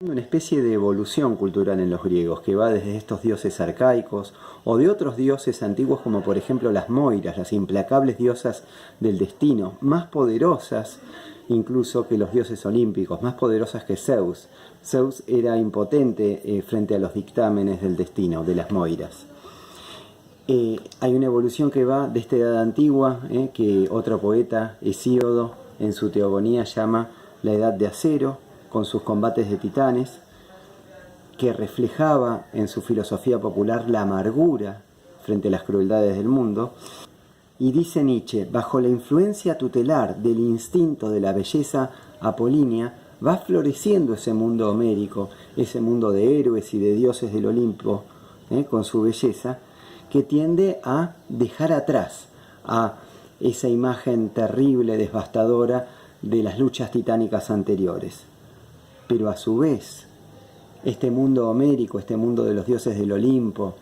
Una especie de evolución cultural en los griegos que va desde estos dioses arcaicos o de otros dioses antiguos como por ejemplo las Moiras, las implacables diosas del destino, más poderosas incluso que los dioses olímpicos, más poderosas que Zeus. Zeus era impotente frente a los dictámenes del destino, de las Moiras. Hay una evolución que va de esta edad antigua, que otro poeta, Hesíodo, en su Teogonía llama la edad de acero, con sus combates de titanes, que reflejaba en su filosofía popular la amargura frente a las crueldades del mundo. Y dice Nietzsche, bajo la influencia tutelar del instinto de la belleza apolínea, va floreciendo ese mundo homérico, ese mundo de héroes y de dioses del Olimpo, con su belleza, que tiende a dejar atrás a esa imagen terrible, devastadora de las luchas titánicas anteriores. Pero a su vez, este mundo homérico, este mundo de los dioses del Olimpo,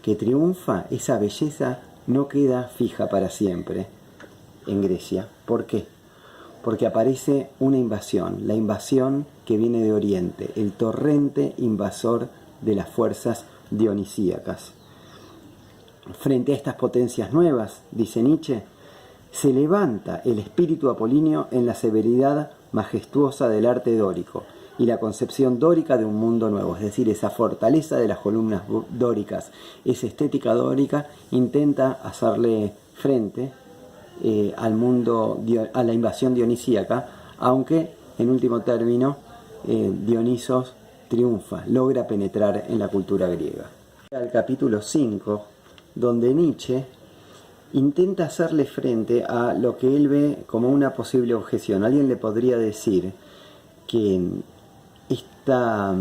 que triunfa, esa belleza no queda fija para siempre en Grecia. ¿Por qué? Porque aparece una invasión, la invasión que viene de Oriente, el torrente invasor de las fuerzas dionisíacas. Frente a estas potencias nuevas, dice Nietzsche, se levanta el espíritu apolíneo en la severidad majestuosa del arte dórico y la concepción dórica de un mundo nuevo, es decir, esa fortaleza de las columnas dóricas, esa estética dórica intenta hacerle frente al mundo, a la invasión dionisíaca, aunque en último término Dionisos triunfa, logra penetrar en la cultura griega. Al capítulo 5, donde Nietzsche intenta hacerle frente a lo que él ve como una posible objeción. Alguien le podría decir que esta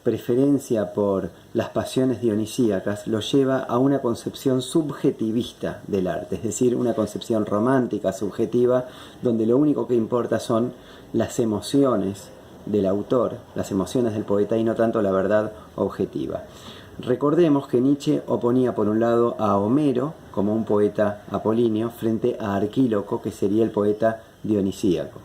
preferencia por las pasiones dionisíacas lo lleva a una concepción subjetivista del arte, es decir, una concepción romántica, subjetiva, donde lo único que importa son las emociones del autor, las emociones del poeta y no tanto la verdad objetiva. Recordemos que Nietzsche oponía por un lado a Homero como un poeta apolíneo frente a Arquíloco, que sería el poeta dionisíaco.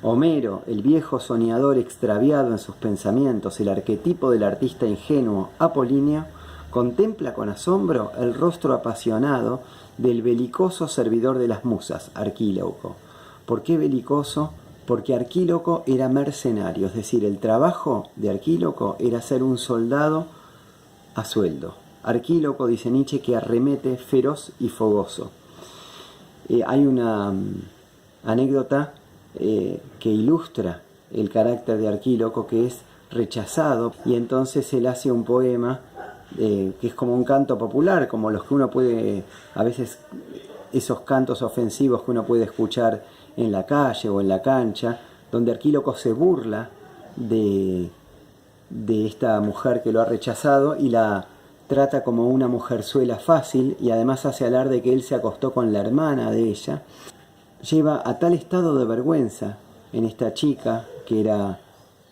Homero, el viejo soñador extraviado en sus pensamientos, el arquetipo del artista ingenuo apolíneo, contempla con asombro el rostro apasionado del belicoso servidor de las musas, Arquíloco. ¿Por qué belicoso? Porque Arquíloco era mercenario, es decir, el trabajo de Arquíloco era ser un soldado a sueldo. Arquíloco, dice Nietzsche, que arremete feroz y fogoso. Hay una anécdota que ilustra el carácter de Arquíloco, que es rechazado, y entonces él hace un poema que es como un canto popular, como los que uno puede, a veces esos cantos ofensivos que uno puede escuchar en la calle o en la cancha, donde Arquíloco se burla de esta mujer que lo ha rechazado y la trata como una mujerzuela fácil, y además hace alarde que él se acostó con la hermana de ella. Lleva a tal estado de vergüenza en esta chica, que era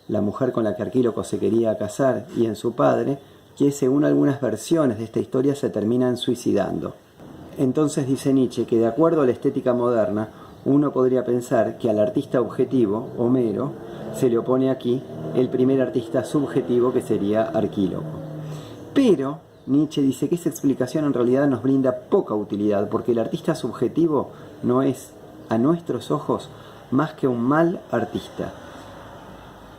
la mujer con la que Arquíloco se quería casar, y en su padre, que según algunas versiones de esta historia se terminan suicidando. Entonces dice Nietzsche que de acuerdo a la estética moderna, uno podría pensar que al artista objetivo, Homero, se le opone aquí el primer artista subjetivo, que sería Arquíloco. Pero Nietzsche dice que esa explicación en realidad nos brinda poca utilidad, porque el artista subjetivo no es, a nuestros ojos, más que un mal artista.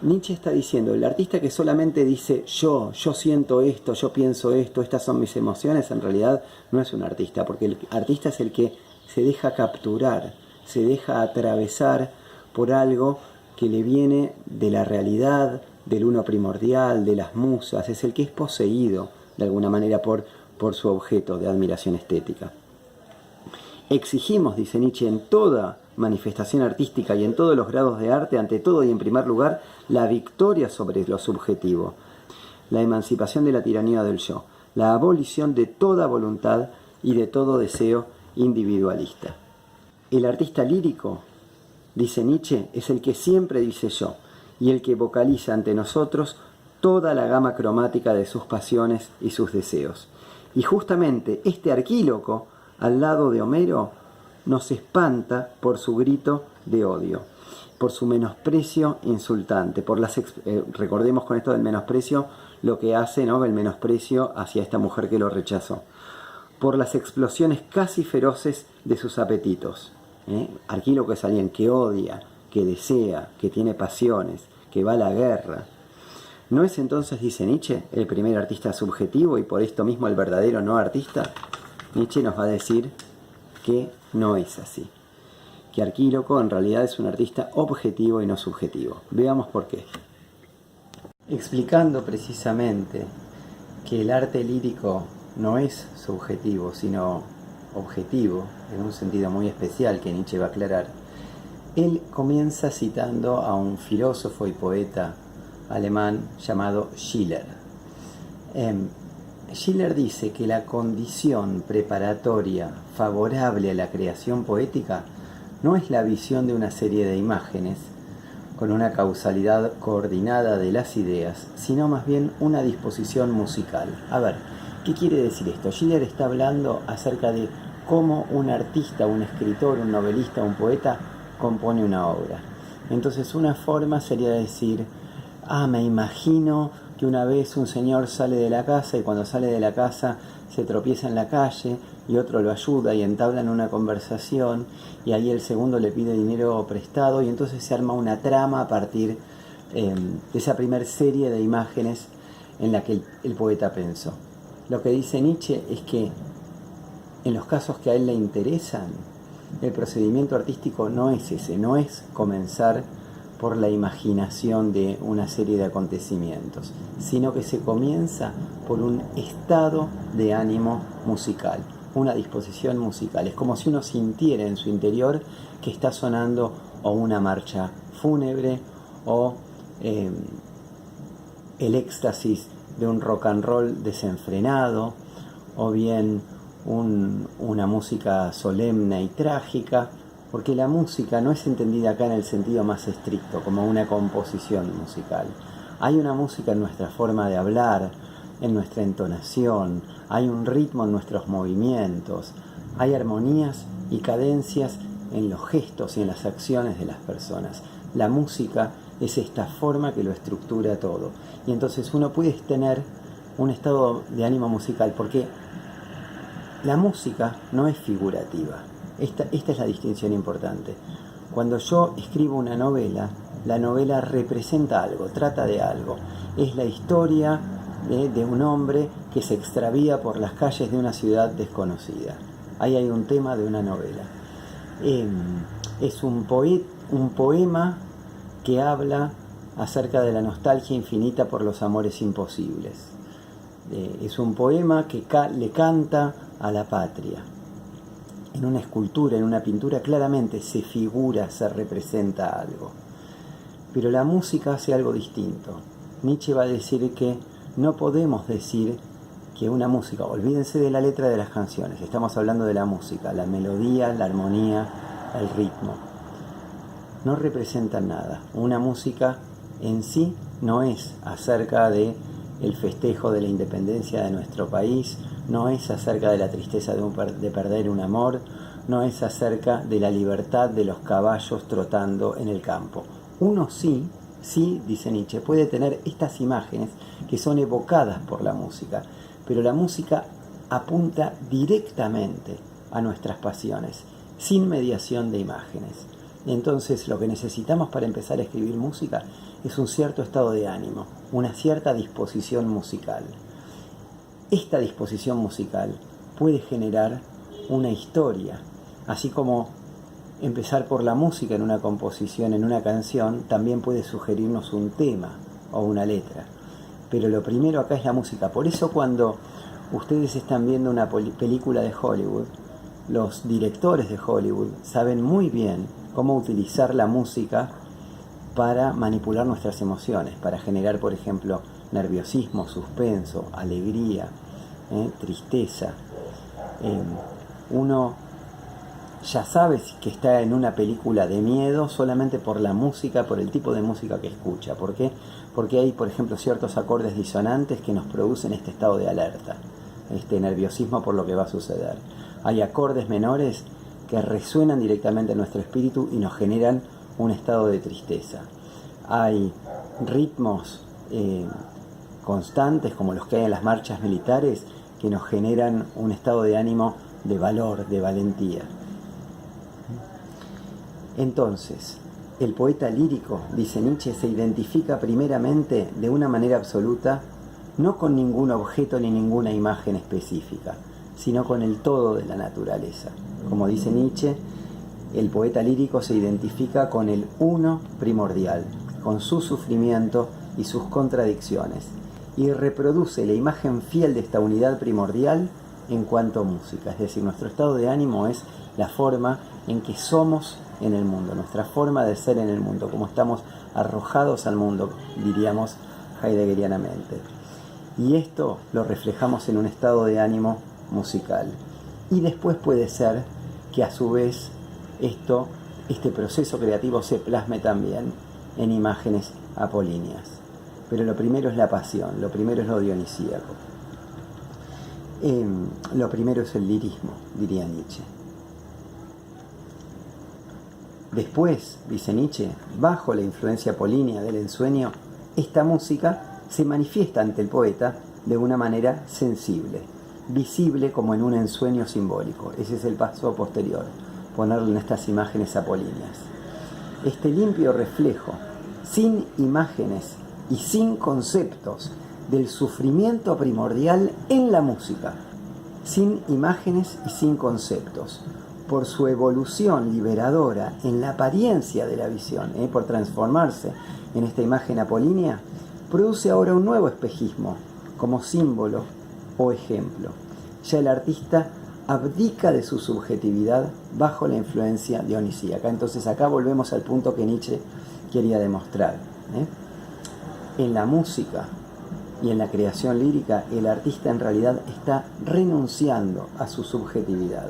Nietzsche está diciendo, el artista que solamente dice yo siento esto, yo pienso esto, estas son mis emociones, en realidad no es un artista, porque el artista es el que se deja capturar, se deja atravesar por algo que le viene de la realidad, del uno primordial, de las musas, es el que es poseído de alguna manera por su objeto de admiración estética. Exigimos, dice Nietzsche, en toda manifestación artística y en todos los grados de arte, ante todo y en primer lugar, la victoria sobre lo subjetivo, la emancipación de la tiranía del yo, la abolición de toda voluntad y de todo deseo individualista. El artista lírico, dice Nietzsche, es el que siempre dice yo, y el que vocaliza ante nosotros toda la gama cromática de sus pasiones y sus deseos. Y justamente este Arquíloco, al lado de Homero, nos espanta por su grito de odio, por su menosprecio insultante, recordemos con esto del menosprecio lo que hace, ¿no?, el menosprecio hacia esta mujer que lo rechazó, por las explosiones casi feroces de sus apetitos. Arquíloco es alguien que odia, que desea, que tiene pasiones, que va a la guerra. ¿No es entonces, dice Nietzsche, el primer artista subjetivo y por esto mismo el verdadero no artista? Nietzsche nos va a decir que no es así, que Arquíloco en realidad es un artista objetivo y no subjetivo. Veamos por qué. Explicando precisamente que el arte lírico no es subjetivo, sino objetivo, en un sentido muy especial que Nietzsche va a aclarar, él comienza citando a un filósofo y poeta alemán llamado Schiller. Schiller dice que la condición preparatoria favorable a la creación poética no es la visión de una serie de imágenes con una causalidad coordinada de las ideas, sino más bien una disposición musical. A ver, ¿qué quiere decir esto? Schiller está hablando acerca de cómo un artista, un escritor, un novelista, un poeta compone una obra. Entonces una forma sería decir, me imagino que una vez un señor sale de la casa y cuando sale de la casa se tropieza en la calle y otro lo ayuda y entablan una conversación y ahí el segundo le pide dinero prestado y entonces se arma una trama a partir de esa primer serie de imágenes en la que el poeta pensó. Lo que dice Nietzsche es que en los casos que a él le interesan, el procedimiento artístico no es ese, no es comenzar por la imaginación de una serie de acontecimientos, sino que se comienza por un estado de ánimo musical, una disposición musical. Es como si uno sintiera en su interior que está sonando o una marcha fúnebre o el éxtasis de un rock and roll desenfrenado, o bien una música solemne y trágica, porque la música no es entendida acá en el sentido más estricto, como una composición musical. Hay una música en nuestra forma de hablar, en nuestra entonación, hay un ritmo en nuestros movimientos, hay armonías y cadencias en los gestos y en las acciones de las personas. La música es esta forma que lo estructura todo. Y entonces uno puede tener un estado de ánimo musical, porque la música no es figurativa. Esta es la distinción importante. Cuando yo escribo una novela, la novela representa algo, trata de algo. Es la historia de un hombre que se extravía por las calles de una ciudad desconocida. Ahí hay un tema de una novela. Es un poema que habla acerca de la nostalgia infinita por los amores imposibles. Es un poema que le canta a la patria. En una escultura, en una pintura, claramente se figura, se representa algo. Pero la música hace algo distinto. Nietzsche va a decir que no podemos decir que una música, olvídense de la letra de las canciones, estamos hablando de la música, la melodía, la armonía, el ritmo. No representan nada. Una música en sí no es acerca de el festejo de la independencia de nuestro país, no es acerca de la tristeza de perder un amor, no es acerca de la libertad de los caballos trotando en el campo. Uno sí, dice Nietzsche, puede tener estas imágenes que son evocadas por la música, pero la música apunta directamente a nuestras pasiones, sin mediación de imágenes. Entonces lo que necesitamos para empezar a escribir música es un cierto estado de ánimo, una cierta disposición musical. Esta disposición musical puede generar una historia, así como empezar por la música en una composición, en una canción, también puede sugerirnos un tema o una letra. Pero lo primero acá es la música. Por eso cuando ustedes están viendo una película de Hollywood, los directores de Hollywood saben muy bien cómo utilizar la música para manipular nuestras emociones, para generar, por ejemplo, nerviosismo, suspenso, alegría, tristeza. Uno ya sabe que está en una película de miedo solamente por la música, por el tipo de música que escucha. ¿Por qué? Porque hay, por ejemplo, ciertos acordes disonantes que nos producen este estado de alerta, este nerviosismo por lo que va a suceder. Hay acordes menores que resuenan directamente en nuestro espíritu y nos generan un estado de tristeza. Hay ritmos constantes, como los que hay en las marchas militares, que nos generan un estado de ánimo de valor, de valentía. Entonces, el poeta lírico, dice Nietzsche, se identifica primeramente de una manera absoluta, no con ningún objeto ni ninguna imagen específica, sino con el todo de la naturaleza. Como dice Nietzsche, el poeta lírico se identifica con el uno primordial, con su sufrimiento y sus contradicciones, y reproduce la imagen fiel de esta unidad primordial en cuanto a música. Es decir, nuestro estado de ánimo es la forma en que somos en el mundo, nuestra forma de ser en el mundo, como estamos arrojados al mundo, diríamos heideggerianamente. Y esto lo reflejamos en un estado de ánimo musical. Y después puede ser que a su vez este proceso creativo se plasme también en imágenes apolíneas. Pero lo primero es la pasión, lo primero es lo dionisíaco. Lo primero es el lirismo, diría Nietzsche. Después, dice Nietzsche, bajo la influencia apolínea del ensueño, esta música se manifiesta ante el poeta de una manera sensible, visible como en un ensueño simbólico. Ese es el paso posterior, ponerlo en estas imágenes apolíneas. Este limpio reflejo, sin imágenes y sin conceptos, del sufrimiento primordial en la música, sin imágenes y sin conceptos, por su evolución liberadora en la apariencia de la visión, por transformarse en esta imagen apolínea, produce ahora un nuevo espejismo como símbolo o ejemplo. Ya el artista abdica de su subjetividad bajo la influencia dionisíaca. Entonces acá volvemos al punto que Nietzsche quería demostrar. En la música y en la creación lírica, el artista en realidad está renunciando a su subjetividad.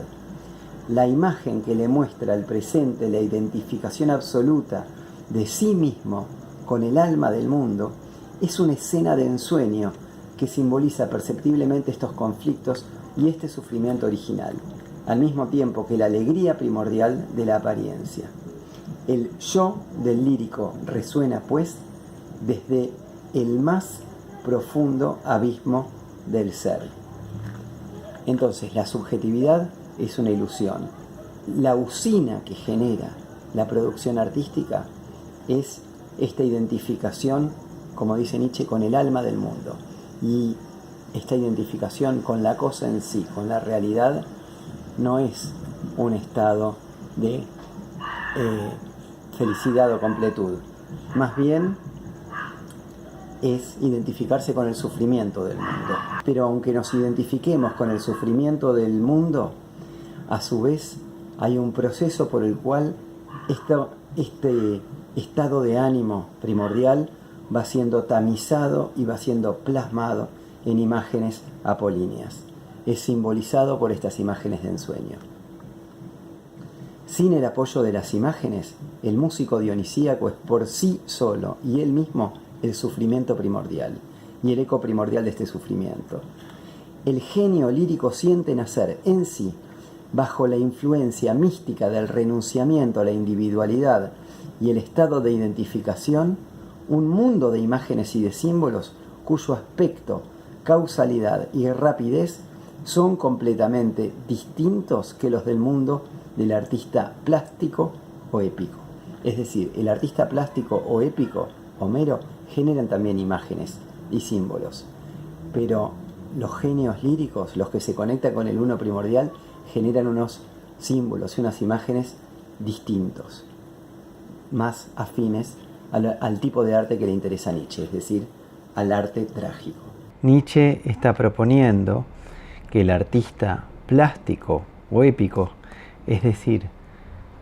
La imagen que le muestra al presente la identificación absoluta de sí mismo con el alma del mundo es una escena de ensueño que simboliza perceptiblemente estos conflictos y este sufrimiento original, al mismo tiempo que la alegría primordial de la apariencia. El yo del lírico resuena, pues, desde el más profundo abismo del ser. Entonces, la subjetividad es una ilusión. La usina que genera la producción artística es esta identificación, como dice Nietzsche, con el alma del mundo. Y esta identificación con la cosa en sí, con la realidad, no es un estado de felicidad o completud. Más bien es identificarse con el sufrimiento del mundo. Pero aunque nos identifiquemos con el sufrimiento del mundo, a su vez hay un proceso por el cual este estado de ánimo primordial va siendo tamizado y va siendo plasmado en imágenes apolíneas. Es simbolizado por estas imágenes de ensueño. Sin el apoyo de las imágenes, el músico dionisíaco es por sí solo y él mismo el sufrimiento primordial y el eco primordial de este sufrimiento. El genio lírico siente nacer en sí, bajo la influencia mística del renunciamiento a la individualidad y el estado de identificación, un mundo de imágenes y de símbolos cuyo aspecto, causalidad y rapidez son completamente distintos que los del mundo del artista plástico o épico. Es decir, el artista plástico o épico, Homero, generan también imágenes y símbolos, pero los genios líricos, los que se conectan con el uno primordial, generan unos símbolos y unas imágenes distintos, más afines al tipo de arte que le interesa a Nietzsche, es decir, al arte trágico. Nietzsche está proponiendo que el artista plástico o épico, es decir,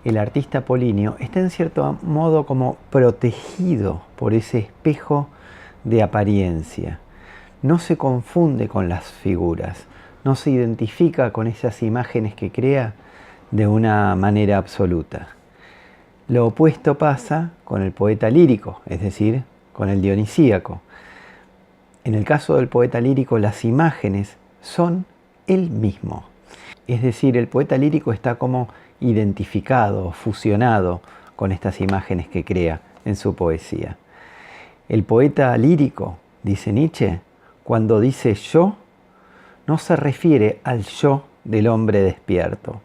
el artista apolíneo, está en cierto modo como protegido por ese espejo de apariencia. No se confunde con las figuras, no se identifica con esas imágenes que crea de una manera absoluta. Lo opuesto pasa con el poeta lírico, es decir, con el dionisíaco. En el caso del poeta lírico, las imágenes son él mismo. Es decir, el poeta lírico está como identificado, fusionado con estas imágenes que crea en su poesía. El poeta lírico, dice Nietzsche, cuando dice yo, no se refiere al yo del hombre despierto,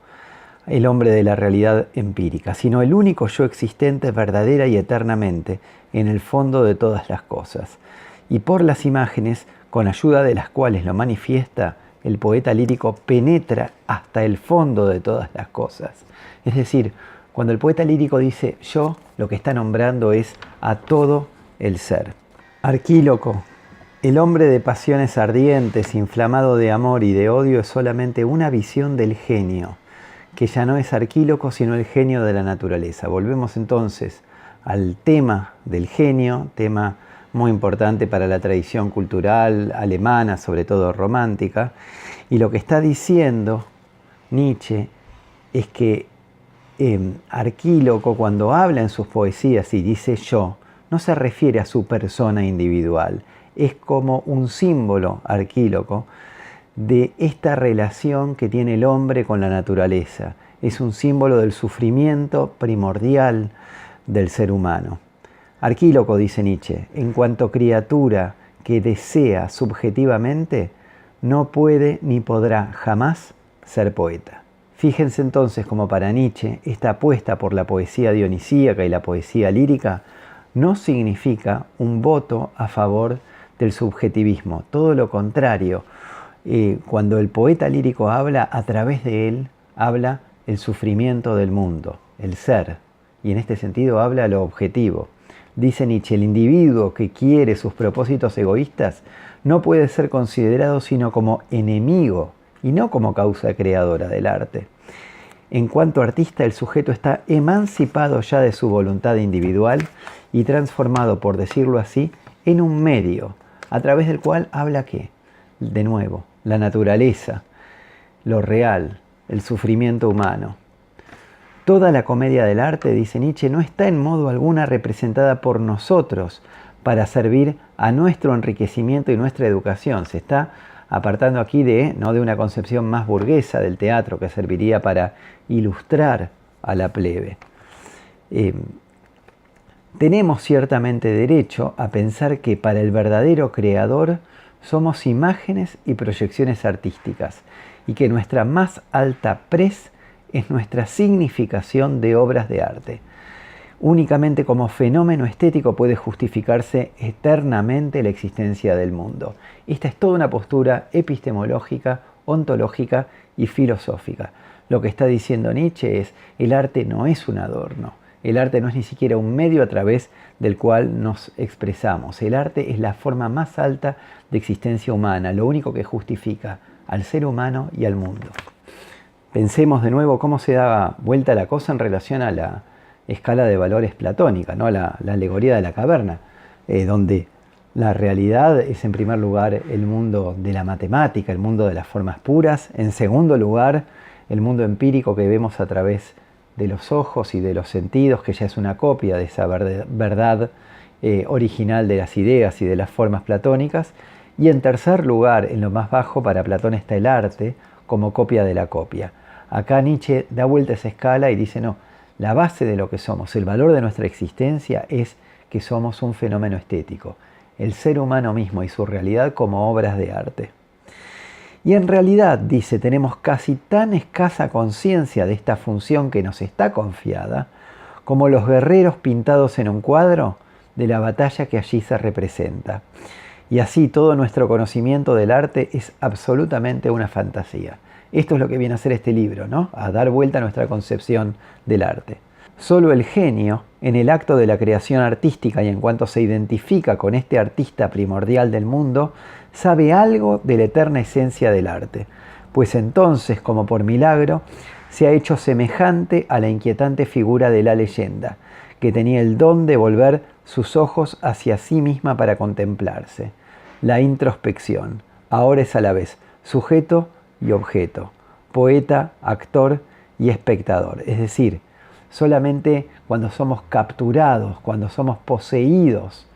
el hombre de la realidad empírica, sino el único yo existente verdadera y eternamente en el fondo de todas las cosas. Y por las imágenes, con ayuda de las cuales lo manifiesta, el poeta lírico penetra hasta el fondo de todas las cosas. Es decir, cuando el poeta lírico dice yo, lo que está nombrando es a todo el ser. Arquíloco, el hombre de pasiones ardientes, inflamado de amor y de odio, es solamente una visión del genio, que ya no es Arquíloco, sino el genio de la naturaleza. Volvemos entonces al tema del genio, tema muy importante para la tradición cultural alemana, sobre todo romántica, y lo que está diciendo Nietzsche es que Arquíloco, cuando habla en sus poesías y dice yo, no se refiere a su persona individual, es como un símbolo Arquíloco de esta relación que tiene el hombre con la naturaleza. Es un símbolo del sufrimiento primordial del ser humano. Arquíloco, dice Nietzsche, en cuanto criatura que desea subjetivamente, no puede ni podrá jamás ser poeta. Fíjense entonces como para Nietzsche esta apuesta por la poesía dionisíaca y la poesía lírica no significa un voto a favor del subjetivismo. Todo lo contrario, cuando el poeta lírico habla, a través de él habla el sufrimiento del mundo, el ser, y en este sentido habla lo objetivo. Dice Nietzsche, el individuo que quiere sus propósitos egoístas no puede ser considerado sino como enemigo y no como causa creadora del arte. En cuanto artista, el sujeto está emancipado ya de su voluntad individual y transformado, por decirlo así, en un medio, a través del cual habla ¿qué? De nuevo, la naturaleza, lo real, el sufrimiento humano. Toda la comedia del arte, dice Nietzsche, no está en modo alguna representada por nosotros para servir a nuestro enriquecimiento y nuestra educación. Se está apartando aquí no de una concepción más burguesa del teatro que serviría para ilustrar a la plebe. Tenemos ciertamente derecho a pensar que para el verdadero creador somos imágenes y proyecciones artísticas y que nuestra más alta pres es nuestra significación de obras de arte. Únicamente como fenómeno estético puede justificarse eternamente la existencia del mundo. Esta es toda una postura epistemológica, ontológica y filosófica. Lo que está diciendo Nietzsche es, el arte no es un adorno, el arte no es ni siquiera un medio a través del cual nos expresamos. El arte es la forma más alta de existencia humana, lo único que justifica al ser humano y al mundo. Pensemos de nuevo cómo se da vuelta la cosa en relación a la escala de valores platónica, ¿no? la alegoría de la caverna, donde la realidad es en primer lugar el mundo de la matemática, el mundo de las formas puras, en segundo lugar el mundo empírico que vemos a través de los ojos y de los sentidos, que ya es una copia de esa verdad original de las ideas y de las formas platónicas, y en tercer lugar, en lo más bajo, para Platón está el arte como copia de la copia. Acá Nietzsche da vuelta a esa escala y dice, no, la base de lo que somos, el valor de nuestra existencia es que somos un fenómeno estético, el ser humano mismo y su realidad como obras de arte. Y en realidad, dice, tenemos casi tan escasa conciencia de esta función que nos está confiada, como los guerreros pintados en un cuadro de la batalla que allí se representa. Y así todo nuestro conocimiento del arte es absolutamente una fantasía. Esto es lo que viene a hacer este libro, ¿no? A dar vuelta a nuestra concepción del arte. Solo el genio, en el acto de la creación artística y en cuanto se identifica con este artista primordial del mundo, sabe algo de la eterna esencia del arte, pues entonces, como por milagro, se ha hecho semejante a la inquietante figura de la leyenda, que tenía el don de volver sus ojos hacia sí misma para contemplarse. La introspección, ahora es a la vez sujeto y objeto, poeta, actor y espectador. Es decir, solamente cuando somos capturados, cuando somos poseídos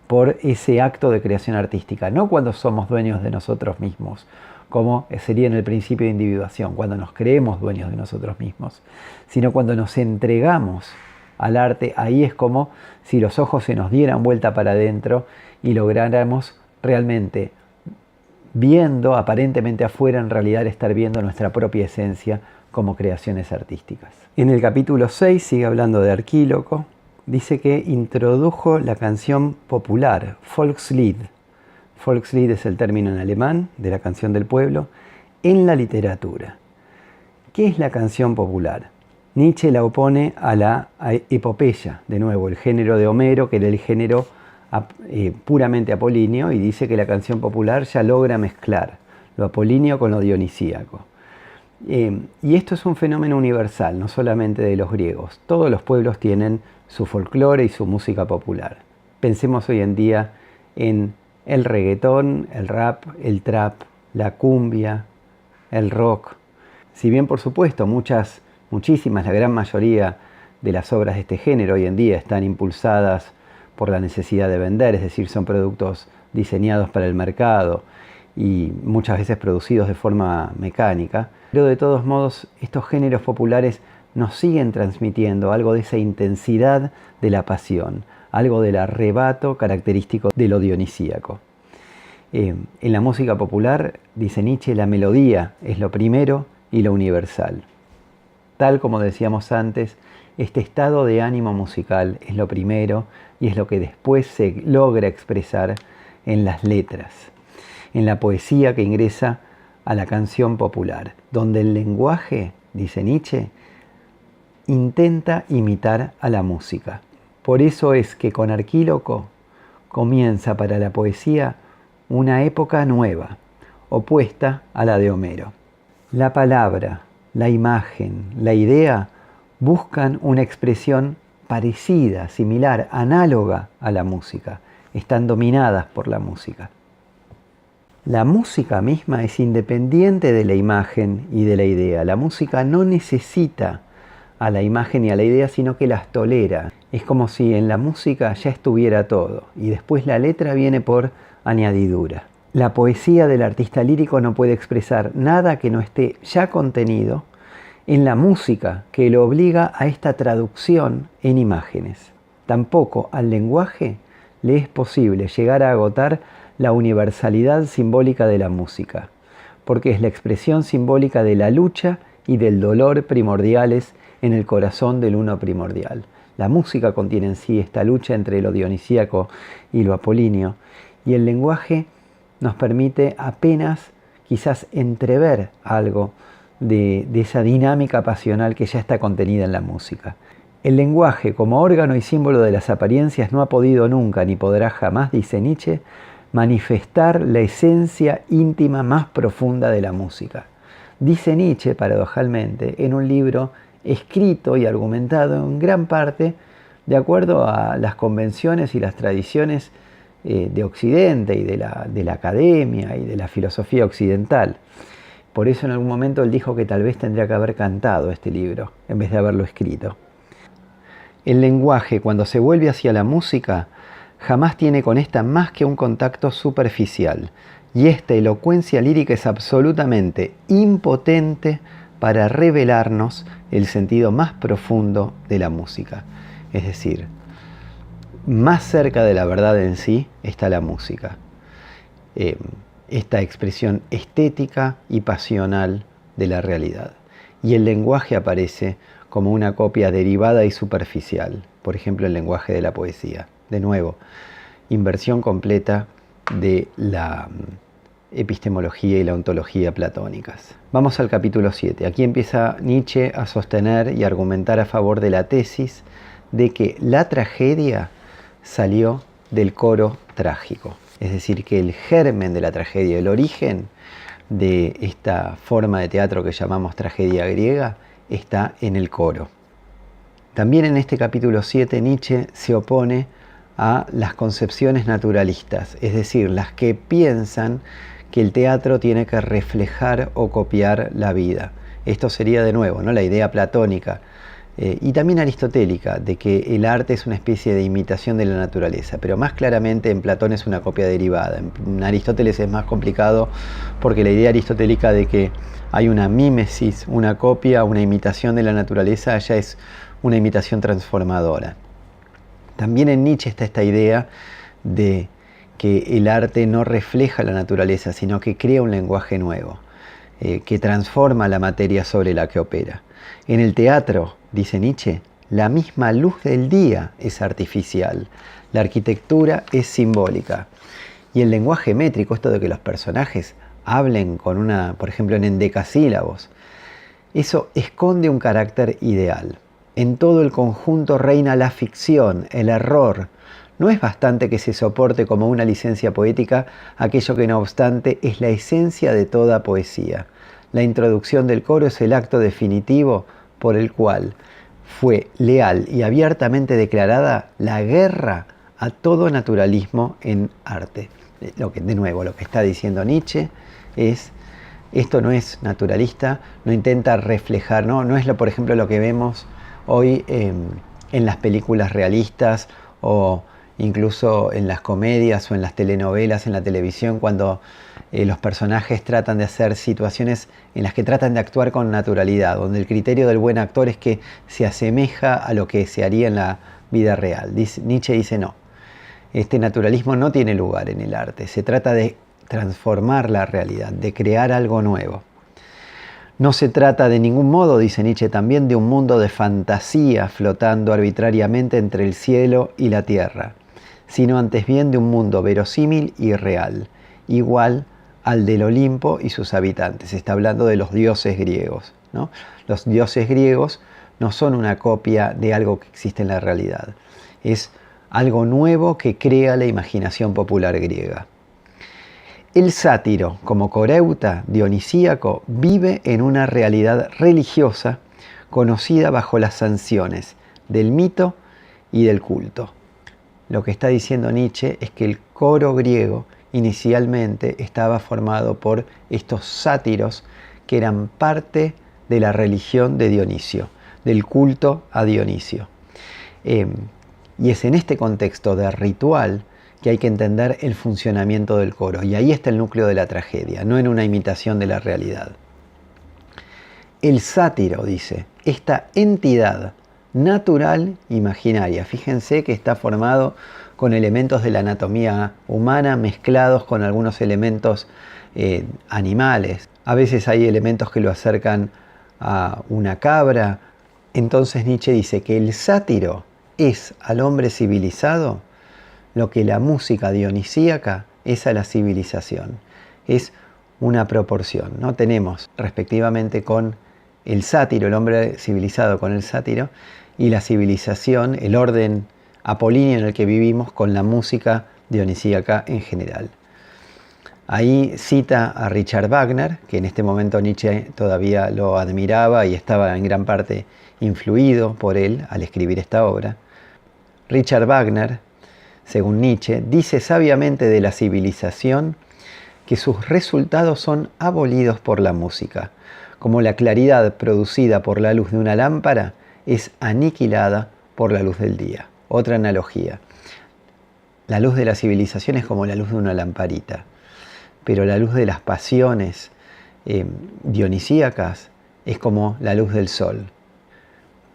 por ese acto de creación artística, no cuando somos dueños de nosotros mismos, como sería en el principio de individuación, cuando nos creemos dueños de nosotros mismos, sino cuando nos entregamos al arte. Ahí es como si los ojos se nos dieran vuelta para adentro y lográramos realmente, viendo aparentemente afuera, en realidad estar viendo nuestra propia esencia como creaciones artísticas. En el capítulo 6 sigue hablando de Arquíloco. Dice que introdujo la canción popular, Volkslied. Volkslied es el término en alemán de la canción del pueblo, en la literatura. ¿Qué es la canción popular? Nietzsche la opone a la epopeya, de nuevo, el género de Homero, que era el género puramente apolíneo, y dice que la canción popular ya logra mezclar lo apolíneo con lo dionisíaco. Y esto es un fenómeno universal, no solamente de los griegos. Todos los pueblos tienen su folclore y su música popular. Pensemos hoy en día en el reggaetón, el rap, el trap, la cumbia, el rock. Si bien, por supuesto, muchísimas, la gran mayoría de las obras de este género hoy en día están impulsadas por la necesidad de vender, es decir, son productos diseñados para el mercado y muchas veces producidos de forma mecánica, pero de todos modos estos géneros populares nos siguen transmitiendo algo de esa intensidad de la pasión, algo del arrebato característico de lo dionisíaco. En la música popular, dice Nietzsche, la melodía es lo primero y lo universal. Tal como decíamos antes, este estado de ánimo musical es lo primero y es lo que después se logra expresar en las letras, en la poesía que ingresa a la canción popular, donde el lenguaje, dice Nietzsche, intenta imitar a la música. Por eso es que con Arquíloco comienza para la poesía una época nueva, opuesta a la de Homero. La palabra, la imagen, la idea buscan una expresión parecida, similar, análoga a la música. Están dominadas por la música. La música misma es independiente de la imagen y de la idea. La música no necesita a la imagen y a la idea, sino que las tolera. Es como si en la música ya estuviera todo y después la letra viene por añadidura. La poesía del artista lírico no puede expresar nada que no esté ya contenido en la música, que lo obliga a esta traducción en imágenes. Tampoco al lenguaje le es posible llegar a agotar la universalidad simbólica de la música, porque es la expresión simbólica de la lucha y del dolor primordiales en el corazón del uno primordial. La música contiene en sí esta lucha entre lo dionisíaco y lo apolíneo, y el lenguaje nos permite apenas quizás entrever algo de esa dinámica pasional que ya está contenida en la música. El lenguaje, como órgano y símbolo de las apariencias, no ha podido nunca, ni podrá jamás, dice Nietzsche, manifestar la esencia íntima más profunda de la música. Dice Nietzsche, paradojalmente, en un libro escrito y argumentado en gran parte de acuerdo a las convenciones y las tradiciones de Occidente y de la academia y de la filosofía occidental. Por eso en algún momento él dijo que tal vez tendría que haber cantado este libro en vez de haberlo escrito. El lenguaje, cuando se vuelve hacia la música, jamás tiene con esta más que un contacto superficial, y esta elocuencia lírica es absolutamente impotente para revelarnos el sentido más profundo de la música. Es decir, más cerca de la verdad en sí está la música. Esta expresión estética y pasional de la realidad. Y el lenguaje aparece como una copia derivada y superficial. Por ejemplo, el lenguaje de la poesía. De nuevo, inversión completa de la epistemología y la ontología platónicas. Vamos al capítulo 7. Aquí empieza Nietzsche a sostener y argumentar a favor de la tesis de que la tragedia salió del coro trágico. Es decir, que el germen de la tragedia, el origen de esta forma de teatro que llamamos tragedia griega, está en el coro. También en este capítulo 7 Nietzsche se opone a las concepciones naturalistas, es decir, las que piensan que el teatro tiene que reflejar o copiar la vida. Esto sería de nuevo, ¿no?, la idea platónica y también aristotélica, de que el arte es una especie de imitación de la naturaleza, pero más claramente en Platón es una copia derivada. En Aristóteles es más complicado porque la idea aristotélica de que hay una mímesis, una copia, una imitación de la naturaleza, ya es una imitación transformadora. También en Nietzsche está esta idea de que el arte no refleja la naturaleza, sino que crea un lenguaje nuevo, que transforma la materia sobre la que opera. En el teatro, dice Nietzsche, la misma luz del día es artificial, la arquitectura es simbólica. Y el lenguaje métrico, esto de que los personajes hablen por ejemplo, en endecasílabos, eso esconde un carácter ideal. En todo el conjunto reina la ficción, el error. No es bastante que se soporte como una licencia poética aquello que no obstante es la esencia de toda poesía. La introducción del coro es el acto definitivo por el cual fue leal y abiertamente declarada la guerra a todo naturalismo en arte. De nuevo, lo que está diciendo Nietzsche es, esto no es naturalista, no intenta reflejar, no es por ejemplo lo que vemos hoy en las películas realistas o incluso en las comedias o en las telenovelas, en la televisión, cuando los personajes tratan de hacer situaciones en las que tratan de actuar con naturalidad, donde el criterio del buen actor es que se asemeja a lo que se haría en la vida real. Nietzsche dice no, este naturalismo no tiene lugar en el arte, se trata de transformar la realidad, de crear algo nuevo. No se trata de ningún modo, dice Nietzsche también, de un mundo de fantasía flotando arbitrariamente entre el cielo y la tierra, sino antes bien de un mundo verosímil y real, igual al del Olimpo y sus habitantes. Está hablando de los dioses griegos, ¿no? Los dioses griegos no son una copia de algo que existe en la realidad. Es algo nuevo que crea la imaginación popular griega. El sátiro, como coreuta dionisíaco, vive en una realidad religiosa conocida bajo las sanciones del mito y del culto. Lo que está diciendo Nietzsche es que el coro griego inicialmente estaba formado por estos sátiros que eran parte de la religión de Dionisio, del culto a Dionisio. Y es en este contexto de ritual que hay que entender el funcionamiento del coro. Y ahí está el núcleo de la tragedia, no en una imitación de la realidad. El sátiro, dice, esta entidad natural imaginaria. Fíjense que está formado con elementos de la anatomía humana mezclados con algunos elementos animales. A veces hay elementos que lo acercan a una cabra. Entonces Nietzsche dice que el sátiro es al hombre civilizado lo que la música dionisíaca es a la civilización. Es una proporción, ¿no? Tenemos respectivamente con el sátiro, el hombre civilizado con el sátiro, y la civilización, el orden apolíneo en el que vivimos con la música dionisíaca en general. Ahí cita a Richard Wagner, que en este momento Nietzsche todavía lo admiraba y estaba en gran parte influido por él al escribir esta obra. Richard Wagner, según Nietzsche, dice sabiamente de la civilización que sus resultados son abolidos por la música, como la claridad producida por la luz de una lámpara es aniquilada por la luz del día. Otra analogía. La luz de la civilización es como la luz de una lamparita, pero la luz de las pasiones dionisíacas es como la luz del sol.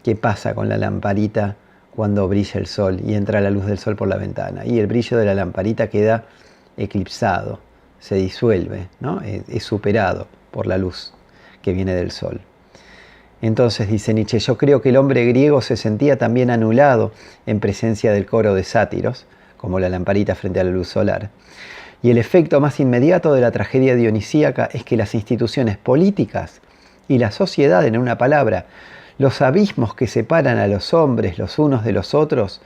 ¿Qué pasa con la lamparita cuando brilla el sol y entra la luz del sol por la ventana? Y el brillo de la lamparita queda eclipsado, se disuelve, ¿no? Es superado por la luz que viene del sol. Entonces, dice Nietzsche, yo creo que el hombre griego se sentía también anulado en presencia del coro de sátiros, como la lamparita frente a la luz solar. Y el efecto más inmediato de la tragedia dionisíaca es que las instituciones políticas y la sociedad, en una palabra, los abismos que separan a los hombres los unos de los otros,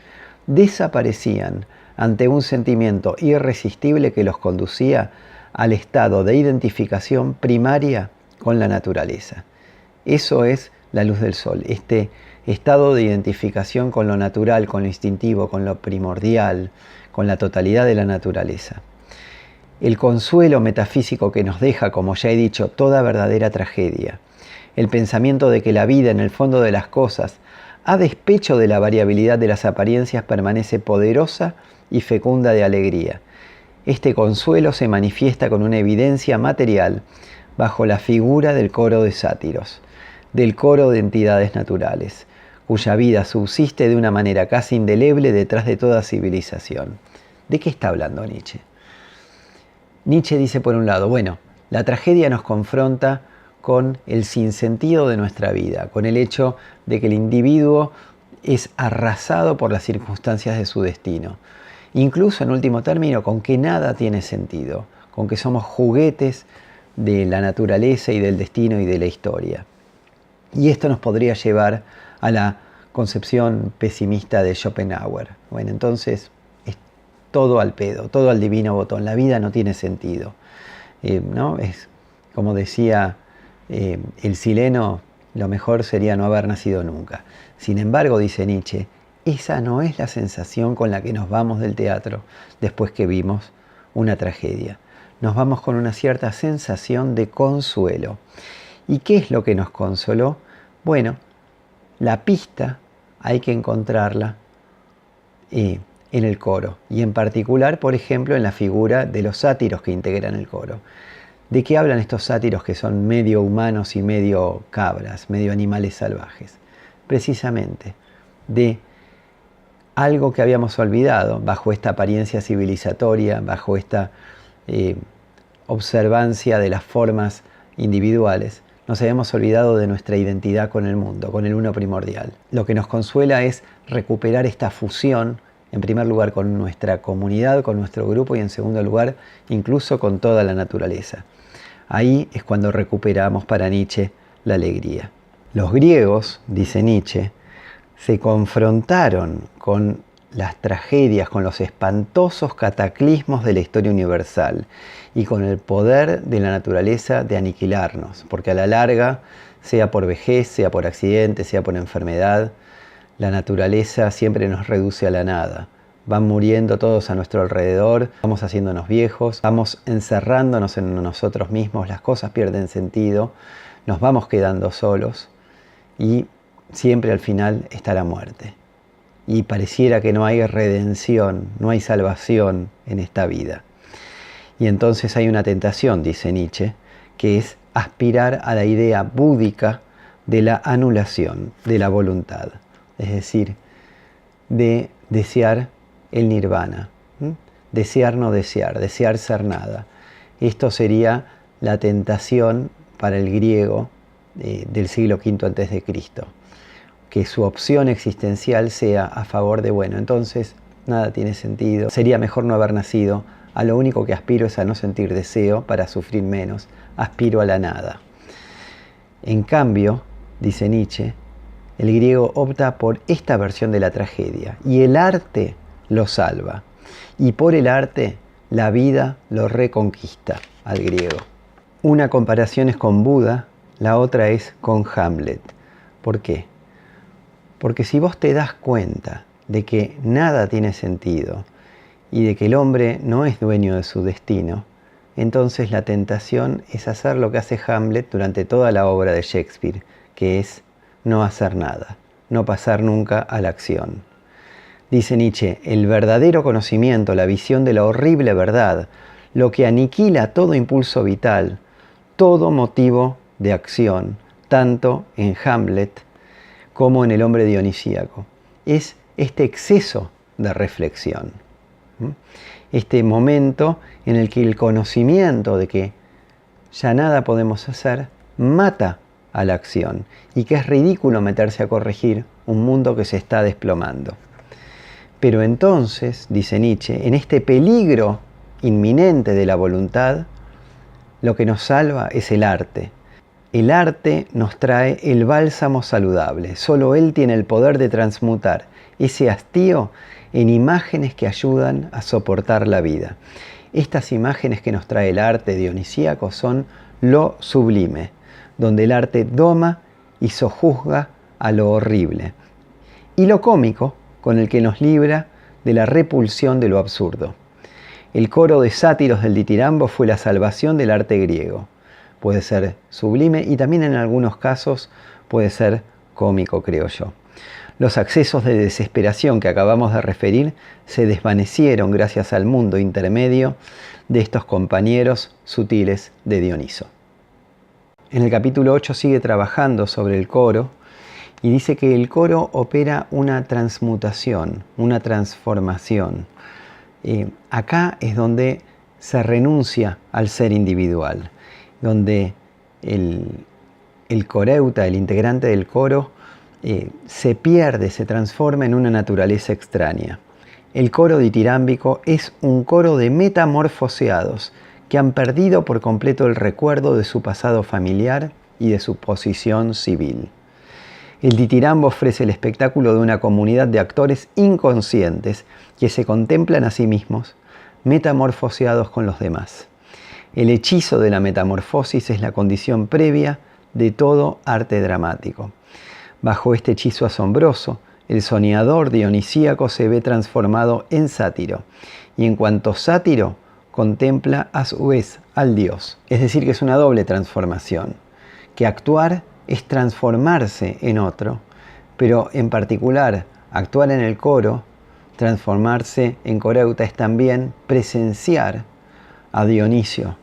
desaparecían ante un sentimiento irresistible que los conducía al estado de identificación primaria con la naturaleza. Eso es la luz del sol, este estado de identificación con lo natural, con lo instintivo, con lo primordial, con la totalidad de la naturaleza. El consuelo metafísico que nos deja, como ya he dicho, toda verdadera tragedia. El pensamiento de que la vida en el fondo de las cosas a despecho de la variabilidad de las apariencias, permanece poderosa y fecunda de alegría. Este consuelo se manifiesta con una evidencia material bajo la figura del coro de sátiros, del coro de entidades naturales, cuya vida subsiste de una manera casi indeleble detrás de toda civilización. ¿De qué está hablando Nietzsche? Nietzsche dice, por un lado, bueno, la tragedia nos confronta con el sinsentido de nuestra vida, con el hecho de que el individuo es arrasado por las circunstancias de su destino. Incluso, en último término, con que nada tiene sentido, con que somos juguetes de la naturaleza y del destino y de la historia. Y esto nos podría llevar a la concepción pesimista de Schopenhauer. Bueno, entonces es todo al pedo, todo al divino botón. La vida no tiene sentido. ¿No? Es como decía el Sileno, lo mejor sería no haber nacido nunca. Sin embargo, dice Nietzsche, esa no es la sensación con la que nos vamos del teatro después que vimos una tragedia. Nos vamos con una cierta sensación de consuelo. ¿Y qué es lo que nos consoló? Bueno, la pista hay que encontrarla en el coro, y en particular, por ejemplo, en la figura de los sátiros que integran el coro. ¿De qué hablan estos sátiros que son medio humanos y medio cabras, medio animales salvajes? Precisamente de algo que habíamos olvidado bajo esta apariencia civilizatoria, bajo esta observancia de las formas individuales. Nos habíamos olvidado de nuestra identidad con el mundo, con el uno primordial. Lo que nos consuela es recuperar esta fusión, en primer lugar con nuestra comunidad, con nuestro grupo, y en segundo lugar incluso con toda la naturaleza. Ahí es cuando recuperamos para Nietzsche la alegría. Los griegos, dice Nietzsche, se confrontaron con las tragedias, con los espantosos cataclismos de la historia universal y con el poder de la naturaleza de aniquilarnos, porque a la larga, sea por vejez, sea por accidente, sea por enfermedad, la naturaleza siempre nos reduce a la nada. Van muriendo todos a nuestro alrededor, vamos haciéndonos viejos, vamos encerrándonos en nosotros mismos, las cosas pierden sentido, nos vamos quedando solos y siempre al final está la muerte. Y pareciera que no hay redención, no hay salvación en esta vida. Y entonces hay una tentación, dice Nietzsche, que es aspirar a la idea búdica de la anulación de la voluntad. Es decir, de desear el nirvana, desear no desear, desear ser nada. Esto sería la tentación para el griego del siglo V a.C., que su opción existencial sea a favor de, bueno, entonces nada tiene sentido, sería mejor no haber nacido, a lo único que aspiro es a no sentir deseo para sufrir menos, aspiro a la nada. En cambio, dice Nietzsche, el griego opta por esta versión de la tragedia, y el arte lo salva, y por el arte la vida lo reconquista al griego. Una comparación es con Buda, la otra es con Hamlet. ¿Por qué? Porque si vos te das cuenta de que nada tiene sentido y de que el hombre no es dueño de su destino, entonces la tentación es hacer lo que hace Hamlet durante toda la obra de Shakespeare, que es no hacer nada, no pasar nunca a la acción. Dice Nietzsche, el verdadero conocimiento, la visión de la horrible verdad, lo que aniquila todo impulso vital, todo motivo de acción, tanto en Hamlet como en el hombre dionisíaco, es este exceso de reflexión. Este momento en el que el conocimiento de que ya nada podemos hacer mata a la acción y que es ridículo meterse a corregir un mundo que se está desplomando. Pero entonces, dice Nietzsche, en este peligro inminente de la voluntad, lo que nos salva es el arte. El arte nos trae el bálsamo saludable. Solo él tiene el poder de transmutar ese hastío en imágenes que ayudan a soportar la vida. Estas imágenes que nos trae el arte dionisíaco son lo sublime, donde el arte doma y sojuzga a lo horrible, y lo cómico, con el que nos libra de la repulsión de lo absurdo. El coro de sátiros del ditirambo fue la salvación del arte griego. Puede ser sublime y también en algunos casos puede ser cómico, creo yo. Los accesos de desesperación que acabamos de referir se desvanecieron gracias al mundo intermedio de estos compañeros sutiles de Dioniso. En el capítulo 8 sigue trabajando sobre el coro y dice que el coro opera una transmutación, una transformación. Acá es donde se renuncia al ser individual, donde el coreuta, el integrante del coro, se pierde, se transforma en una naturaleza extraña. El coro ditirámbico es un coro de metamorfoseados que han perdido por completo el recuerdo de su pasado familiar y de su posición civil. El ditirambo ofrece el espectáculo de una comunidad de actores inconscientes que se contemplan a sí mismos, metamorfoseados con los demás. El hechizo de la metamorfosis es la condición previa de todo arte dramático. Bajo este hechizo asombroso, el soñador dionisíaco se ve transformado en sátiro, y en cuanto sátiro, contempla a su vez al dios. Es decir, que es una doble transformación, que actuar es transformarse en otro, pero en particular actuar en el coro, transformarse en coreuta, es también presenciar a Dionisio,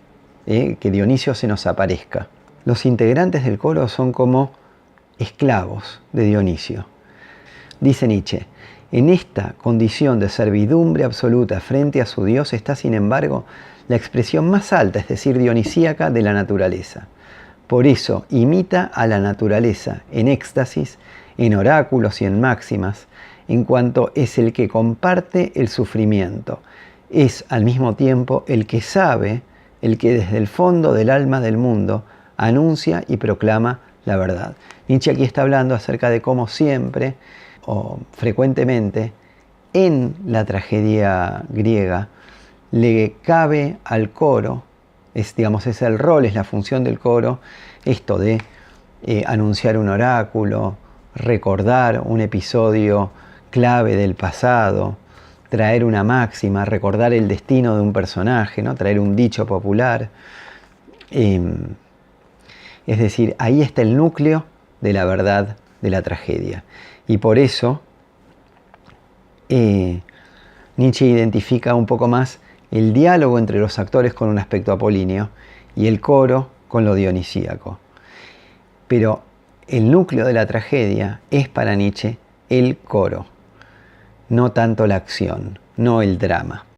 que Dionisio se nos aparezca. Los integrantes del coro son como esclavos de Dionisio. Dice Nietzsche, en esta condición de servidumbre absoluta frente a su Dios está, sin embargo, la expresión más alta, es decir, dionisíaca, de la naturaleza. Por eso imita a la naturaleza en éxtasis, en oráculos y en máximas, en cuanto es el que comparte el sufrimiento. Es al mismo tiempo el que sabe, el que desde el fondo del alma del mundo anuncia y proclama la verdad. Nietzsche aquí está hablando acerca de cómo siempre o frecuentemente en la tragedia griega le cabe al coro, es el rol, es la función del coro, esto de anunciar un oráculo, recordar un episodio clave del pasado, traer una máxima, recordar el destino de un personaje, ¿no? Traer un dicho popular. Es decir, ahí está el núcleo de la verdad de la tragedia. Y por eso Nietzsche identifica un poco más el diálogo entre los actores con un aspecto apolíneo y el coro con lo dionisíaco. Pero el núcleo de la tragedia es para Nietzsche el coro, no tanto la acción, no el drama.